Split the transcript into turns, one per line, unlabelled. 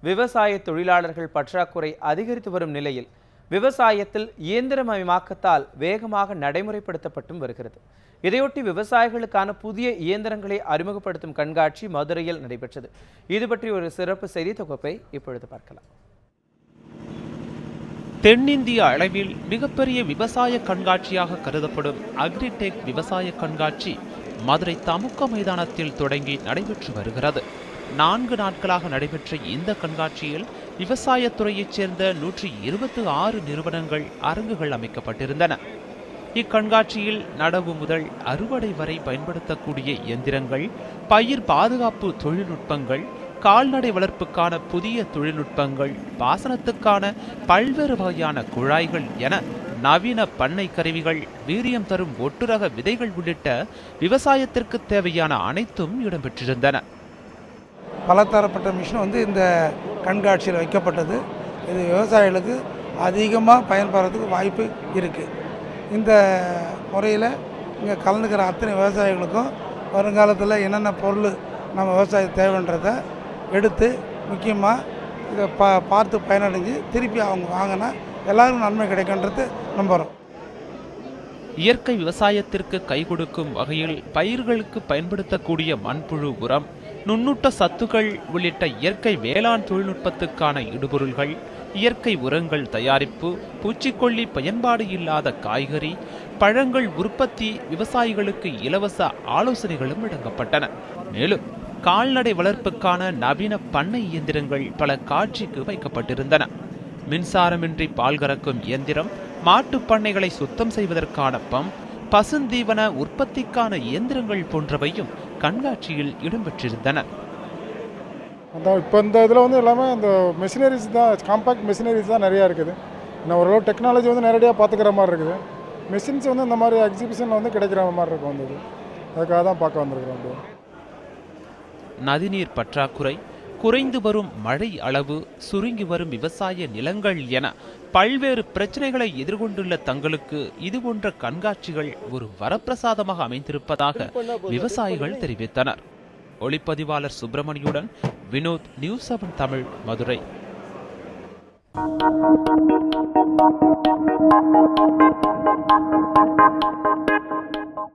விவசாய தொழிலாளர்கள் பற்றாக்குறை அதிகரித்து வரும் நிலையில் விவசாயத்தில் இயந்திரமயமாக்கத்தால் வேகமாக நடைமுறைப்படுத்தப்பட்டும் வருகிறது. இதையொட்டி விவசாயிகளுக்கான புதிய இயந்திரங்களை அறிமுகப்படுத்தும் கண்காட்சி மதுரையில் நடைபெற்றது. இது பற்றி ஒரு சிறப்பு செய்தி தொகுப்பை இப்பொழுது பார்க்கலாம்.
தென்னிந்திய அளவில் மிகப்பெரிய விவசாய கண்காட்சியாக கருதப்படும் அக்ரிடெக் விவசாய கண்காட்சி மதுரை தமுக்க மைதானத்தில் தொடங்கி நடைபெற்று வருகிறது. 4 நாட்களாக நடைபெற்ற இந்த கண்காட்சியில் விவசாயத்துறையைச் சேர்ந்த 126 நிறுவனங்கள் அரங்குகள் அமைக்கப்பட்டிருந்தன. இக்கண்காட்சியில் நடவு முதல் அறுவடை வரை பயன்படுத்தக்கூடிய இயந்திரங்கள், பயிர் பாதுகாப்பு தொழில்நுட்பங்கள், கால்நடை வளர்ப்புக்கான புதிய தொழில்நுட்பங்கள், பாசனத்துக்கான பல்வேறு வகையான குழாய்கள் என நவீன பண்ணை கருவிகள், வீரியம் தரும் ஒட்டுரக விதைகள் உள்ளிட்ட விவசாயத்திற்கு தேவையான அனைத்தும் இடம்பெற்றிருந்தன.
பலதரப்பட்ட மிஷின் இந்த கண்காட்சியில் வைக்கப்பட்டது. இது விவசாயிகளுக்கு அதிகமாக பயன்படுறதுக்கு வாய்ப்பு இருக்குது. இந்த முறையில் இங்கே கலந்துக்கிற அத்தனை விவசாயிகளுக்கும் வருங்காலத்தில் என்னென்ன பொருள் நம்ம விவசாயம் தேவைன்றதை எடுத்து முக்கியமாக இதை பார்த்து பயனடைஞ்சு திருப்பி அவங்க வாங்கினா எல்லாருக்கும் நன்மை கிடைக்கின்றது நம்புகிறோம்.
இயற்கை விவசாயத்திற்கு கை கொடுக்கும் வகையில் பயிர்களுக்கு பயன்படுத்தக்கூடிய மண்புழு உரம், நுண்ணூட்ட சத்துக்கள் உள்ளிட்ட இயற்கை வேளாண் தொழில்நுட்பத்துக்கான இடுபொருள்கள், இயற்கை உரங்கள் தயாரிப்பு, பூச்சிக்கொல்லி பயன்பாடு இல்லாத காய்கறி, பழங்கள் உற்பத்தி விவசாயிகளுக்கு இலவச ஆலோசனைகளும் வழங்கப்பட்டன. மேலும் கால்நடை வளர்ப்புக்கான நவீன பண்ணை இயந்திரங்கள் பல காட்சிக்கு வைக்கப்பட்டிருந்தன. மின்சாரமின்றி பால் கறக்கும் இயந்திரம், மாட்டு பண்ணைகளை சுத்தம் செய்வதற்கான பம்ப், பசுந்தீவன உற்பத்திக்கான இயந்திரங்கள் போன்றவையும் கண்காட்சியில் இடம்பெற்றிருந்தன.
இப்போ இந்த இதில் எல்லாமே இந்த மெஷினரிஸ் தான், காம்பேக்ட் மெஷினரிஸ் தான் நிறையா இருக்குது. இன்னும் ஓரளவு டெக்னாலஜி நேரடியாக பார்த்துக்கிற மாதிரி இருக்குது. மெஷின்ஸ் இந்த மாதிரி எக்ஸிபிஷனில் கிடைக்கிற மாதிரி இருக்கும். வந்தது அதுக்காக தான் பார்க்க வந்திருக்கிறோம்.
நதிநீர் பற்றாக்குறை, குறைந்து வரும் மழை அளவு, சுருங்கி வரும் விவசாய நிலங்கள் என பல்வேறு பிரச்சனைகளை எதிர்கொண்டுள்ள தங்களுக்கு இதுபோன்ற கண்காட்சிகள் ஒரு வரப்பிரசாதமாக அமைந்திருப்பதாக விவசாயிகள் தெரிவித்தனர். ஒளிப்பதிவாளர் சுப்பிரமணியுடன் வினோத், நியூஸ் 7 தமிழ், மதுரை.